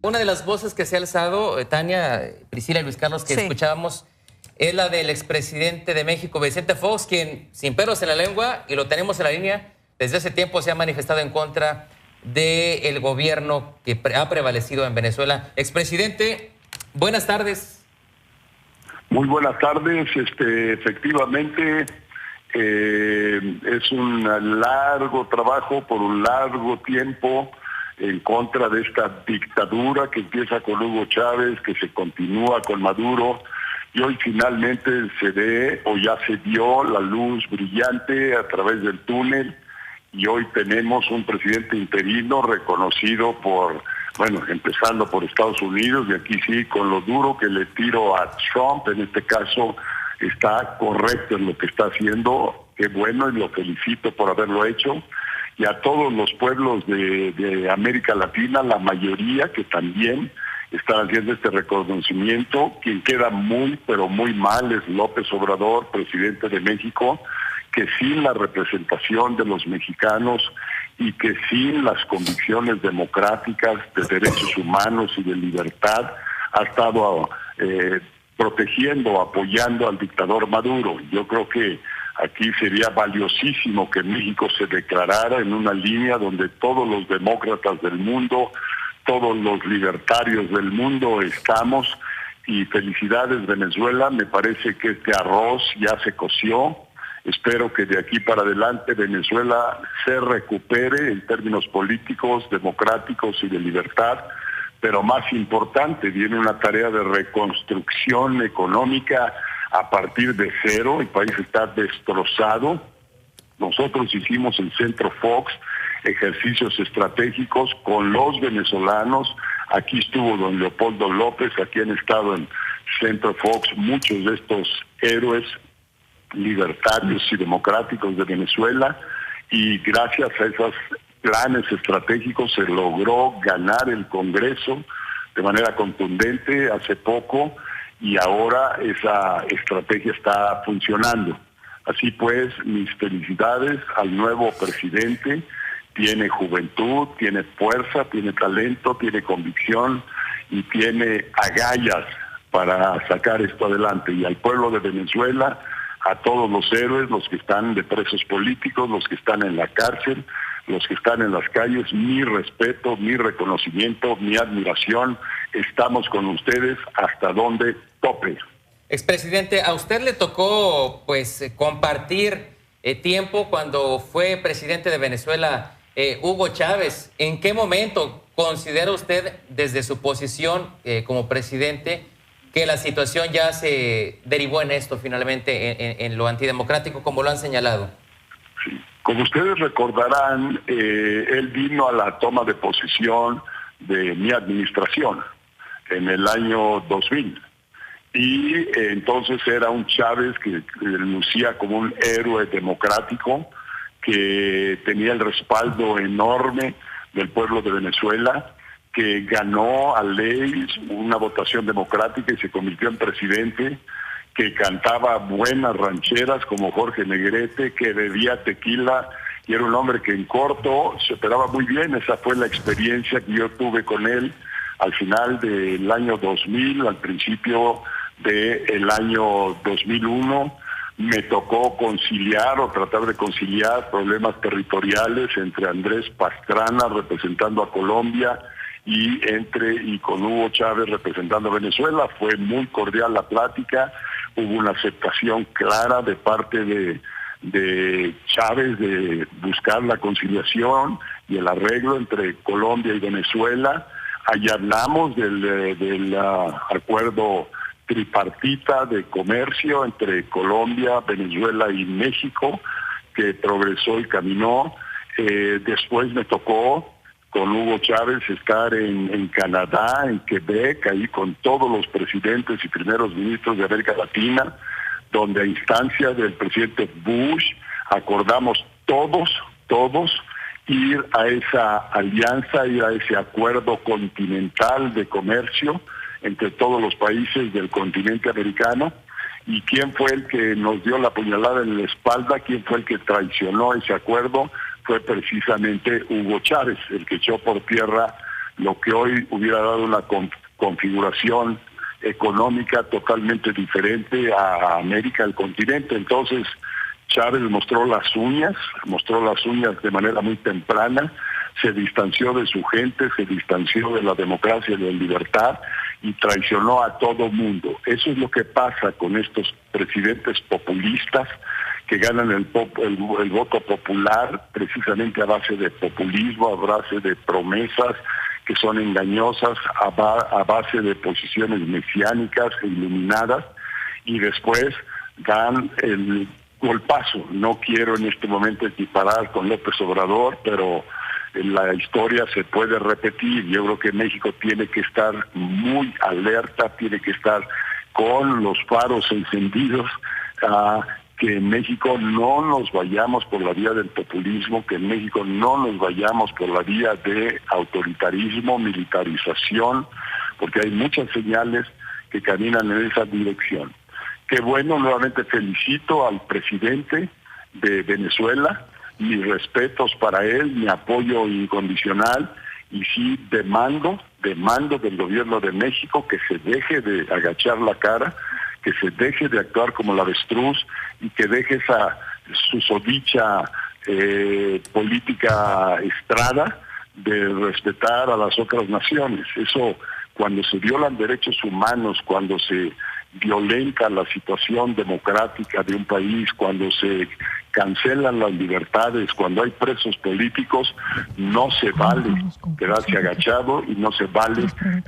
Una de las voces que se ha alzado, Tania, Priscila y Luis Carlos, que escuchábamos, es la del expresidente de México, Vicente Fox, quien, sin pelos en la lengua, y lo tenemos en la línea, desde hace tiempo se ha manifestado en contra del gobierno que ha prevalecido en Venezuela. Expresidente, buenas tardes. Muy buenas tardes. Efectivamente, es un largo trabajo por un largo tiempo en contra de esta dictadura que empieza con Hugo Chávez, que se continúa con Maduro, y hoy finalmente se ve, o ya se dio la luz brillante a través del túnel, y hoy tenemos un presidente interino reconocido por, empezando por Estados Unidos, y aquí sí, con lo duro que le tiro a Trump, en este caso está correcto en lo que está haciendo, qué bueno, y lo felicito por haberlo hecho, y a todos los pueblos de América Latina, la mayoría que también están haciendo este reconocimiento. Quien queda muy, pero muy mal es López Obrador, presidente de México, que sin la representación de los mexicanos y que sin las convicciones democráticas de derechos humanos y de libertad ha estado protegiendo, apoyando al dictador Maduro. Yo creo que aquí sería valiosísimo que México se declarara en una línea donde todos los demócratas del mundo, todos los libertarios del mundo estamos, y felicidades Venezuela. Me parece que este arroz ya se coció. Espero que de aquí para adelante Venezuela se recupere en términos políticos, democráticos y de libertad, pero más importante, viene una tarea de reconstrucción económica a partir de cero. El país está destrozado. Nosotros hicimos en Centro Fox ejercicios estratégicos con los venezolanos. Aquí estuvo don Leopoldo López, aquí han estado en Centro Fox muchos de estos héroes libertarios y democráticos de Venezuela, y gracias a esos planes estratégicos se logró ganar el Congreso de manera contundente hace poco, y ahora esa estrategia está funcionando. Así pues, mis felicidades al nuevo presidente. Tiene juventud, tiene fuerza, tiene talento, tiene convicción y tiene agallas para sacar esto adelante. Y al pueblo de Venezuela, a todos los héroes, los que están de presos políticos, los que están en la cárcel, los que están en las calles, mi respeto, mi reconocimiento, mi admiración. Estamos con ustedes hasta donde tope. Expresidente, a usted le tocó compartir tiempo cuando fue presidente de Venezuela Hugo Chávez. ¿En qué momento considera usted, desde su posición como presidente, que la situación ya se derivó en esto finalmente, en lo antidemocrático, como lo han señalado? Sí. Como ustedes recordarán, él vino a la toma de posesión de mi administración en el año 2000. Y entonces era un Chávez que lucía como un héroe democrático, que tenía el respaldo enorme del pueblo de Venezuela, que ganó a ley una votación democrática y se convirtió en presidente, que cantaba buenas rancheras como Jorge Negrete, que bebía tequila, y era un hombre que en corto se operaba muy bien. Esa fue la experiencia que yo tuve con él al final del año 2000, al principio del año 2001. Me tocó conciliar o tratar de conciliar problemas territoriales entre Andrés Pastrana representando a Colombia y con Hugo Chávez representando a Venezuela. Fue muy cordial la plática, hubo una aceptación clara de parte de Chávez de buscar la conciliación y el arreglo entre Colombia y Venezuela. Allá hablamos del acuerdo tripartita de comercio entre Colombia, Venezuela y México, que progresó y caminó. Después me tocó con Hugo Chávez estar en Canadá, en Quebec, ahí con todos los presidentes y primeros ministros de América Latina, donde a instancia del presidente Bush acordamos todos ir a esa alianza, ir a ese acuerdo continental de comercio entre todos los países del continente americano. ¿Y quién fue el que nos dio la puñalada en la espalda? ¿Quién fue el que traicionó ese acuerdo? fue precisamente Hugo Chávez, el que echó por tierra lo que hoy hubiera dado una configuración económica totalmente diferente a América, al continente. Entonces, Chávez mostró las uñas de manera muy temprana, se distanció de su gente, se distanció de la democracia y de la libertad y traicionó a todo mundo. Eso es lo que pasa con estos presidentes populistas que ganan el voto popular precisamente a base de populismo, a base de promesas que son engañosas, a base de posiciones mesiánicas e iluminadas, y después dan el golpazo. No quiero en este momento equiparar con López Obrador, pero la historia se puede repetir. Yo creo que México tiene que estar muy alerta, tiene que estar con los faros encendidos, que en México no nos vayamos por la vía del populismo, que en México no nos vayamos por la vía de autoritarismo, militarización, porque hay muchas señales que caminan en esa dirección. Qué bueno, nuevamente felicito al presidente de Venezuela, mis respetos para él, mi apoyo incondicional, y sí demando del gobierno de México que se deje de agachar la cara, que se deje de actuar como la avestruz y que deje esa susodicha política estrada de respetar a las otras naciones. Eso, cuando se violan derechos humanos, cuando se violenta la situación democrática de un país, cuando se cancelan las libertades, cuando hay presos políticos, no se vale quedarse agachado y no se vale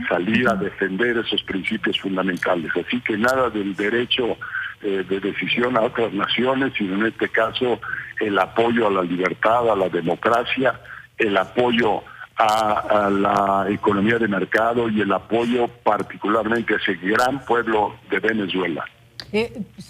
salir a defender esos principios fundamentales. Así que nada del derecho de decisión a otras naciones, sino en este caso el apoyo a la libertad, a la democracia, el apoyo a la economía de mercado y el apoyo particularmente a ese gran pueblo de Venezuela.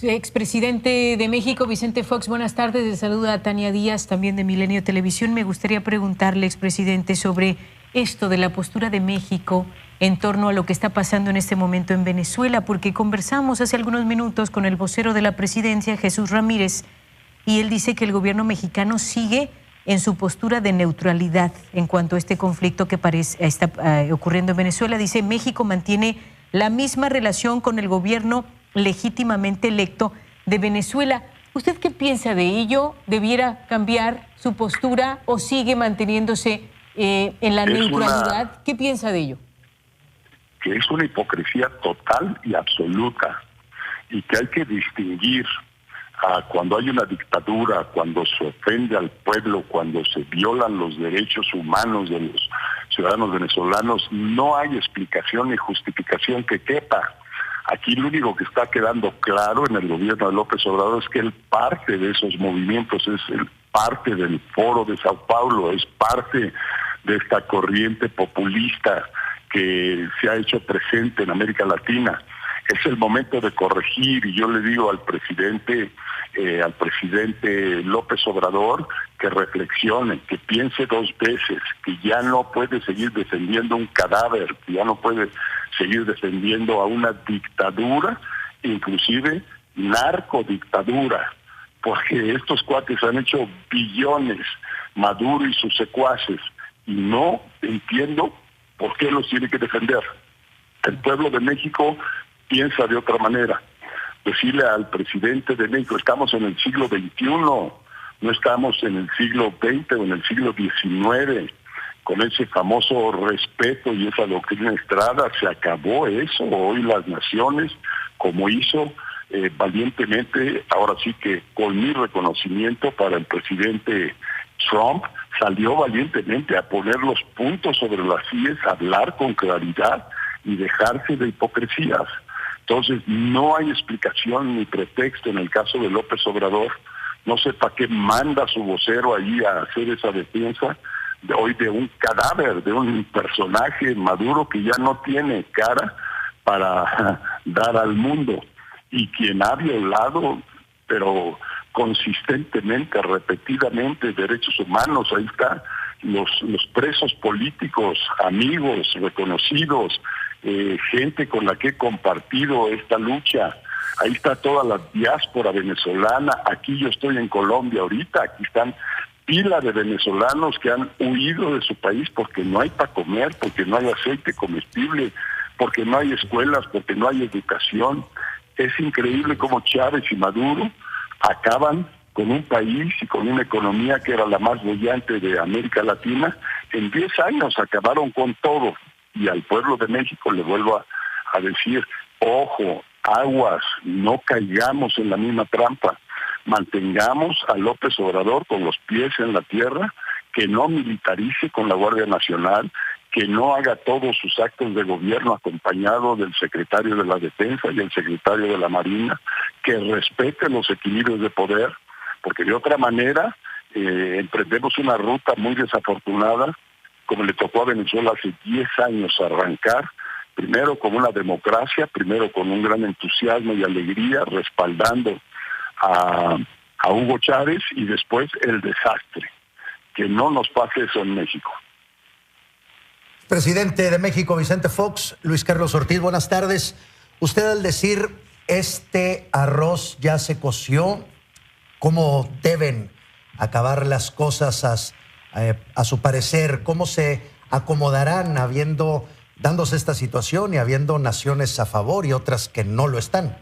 Expresidente de México, Vicente Fox, buenas tardes. Le saluda a Tania Díaz, también de Milenio Televisión. Me gustaría preguntarle, expresidente, sobre esto de la postura de México en torno a lo que está pasando en este momento en Venezuela, porque conversamos hace algunos minutos con el vocero de la presidencia, Jesús Ramírez, y él dice que el gobierno mexicano sigue en su postura de neutralidad en cuanto a este conflicto que está ocurriendo en Venezuela. Dice, México mantiene la misma relación con el gobierno legítimamente electo de Venezuela. ¿Usted qué piensa de ello? ¿Debiera cambiar su postura o sigue manteniéndose en la neutralidad? ¿Qué piensa de ello? Que es una hipocresía total y absoluta, y que hay que distinguir cuando hay una dictadura, cuando se ofende al pueblo, cuando se violan los derechos humanos de los ciudadanos venezolanos. No hay explicación ni justificación que quepa. Aquí lo único que está quedando claro en el gobierno de López Obrador es que él parte de esos movimientos, es parte del Foro de Sao Paulo, es parte de esta corriente populista que se ha hecho presente en América Latina. Es el momento de corregir, y yo le digo al presidente López Obrador que reflexione, que piense dos veces, que ya no puede seguir defendiendo un cadáver, que ya no puede seguir defendiendo a una dictadura, inclusive narcodictadura, porque estos cuates han hecho billones, Maduro y sus secuaces, y no entiendo por qué los tiene que defender. El pueblo de México piensa de otra manera. Decirle al presidente de México, estamos en el siglo XXI, no estamos en el siglo XX o en el siglo XIX, con ese famoso respeto y esa doctrina Estrada. Se acabó eso. Hoy las naciones, como hizo valientemente, ahora sí que con mi reconocimiento para el presidente Trump, salió valientemente a poner los puntos sobre las IES, a hablar con claridad y dejarse de hipocresías. Entonces, no hay explicación ni pretexto en el caso de López Obrador. No sé para qué manda a su vocero allí a hacer esa defensa de hoy de un cadáver, de un personaje Maduro que ya no tiene cara para dar al mundo, y quien ha violado, pero consistentemente, repetidamente, derechos humanos. Ahí está los presos políticos, amigos, reconocidos, gente con la que he compartido esta lucha. Ahí está toda la diáspora venezolana. Aquí yo estoy en Colombia ahorita, aquí están pila de venezolanos que han huido de su país porque no hay para comer, porque no hay aceite comestible, porque no hay escuelas, porque no hay educación. Es increíble cómo Chávez y Maduro acaban con un país y con una economía que era la más brillante de América Latina. En 10 años acabaron con todo. Y al pueblo de México le vuelvo a decir, ojo, aguas, no caigamos en la misma trampa. Mantengamos a López Obrador con los pies en la tierra, que no militarice con la Guardia Nacional, que no haga todos sus actos de gobierno acompañado del secretario de la Defensa y el secretario de la Marina, que respete los equilibrios de poder, porque de otra manera emprendemos una ruta muy desafortunada, como le tocó a Venezuela hace 10 años arrancar, primero con una democracia, primero con un gran entusiasmo y alegría, respaldando a Hugo Chávez, y después el desastre. Que no nos pase eso en México. Presidente de México, Vicente Fox. Luis Carlos Ortiz, buenas tardes. Usted, al decir este arroz ya se coció, ¿cómo deben acabar las cosas a su parecer? ¿Cómo se acomodarán dándose esta situación y habiendo naciones a favor y otras que no lo están?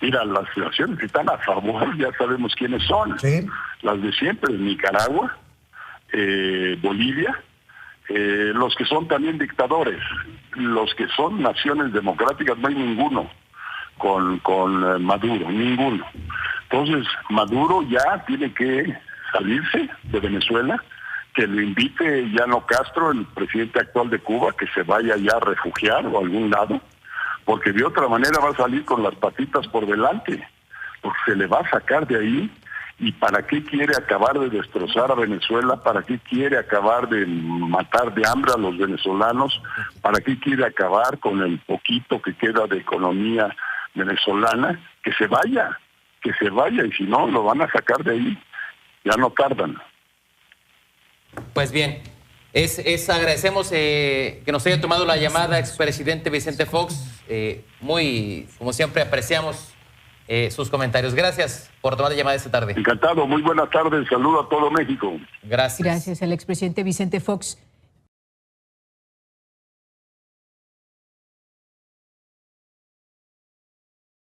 Mira, las naciones que están a favor ya sabemos quiénes son. ¿Sí? Las de siempre, Nicaragua, Bolivia, los que son también dictadores, los que son naciones democráticas, no hay ninguno con Maduro, ninguno. Entonces, Maduro ya tiene que salirse de Venezuela, que lo invite Llano Castro, el presidente actual de Cuba, que se vaya ya a refugiar o a algún lado, porque de otra manera va a salir con las patitas por delante, porque se le va a sacar de ahí. ¿Y para qué quiere acabar de destrozar a Venezuela? ¿Para qué quiere acabar de matar de hambre a los venezolanos? ¿Para qué quiere acabar con el poquito que queda de economía venezolana? Que se vaya, y si no, lo van a sacar de ahí. Ya no tardan. Pues bien, agradecemos que nos haya tomado la llamada, expresidente Vicente Fox. Muy, como siempre, apreciamos sus comentarios. Gracias por tomar la llamada esta tarde. Encantado, muy buenas tardes, saludo a todo México. Gracias. Gracias al expresidente Vicente Fox.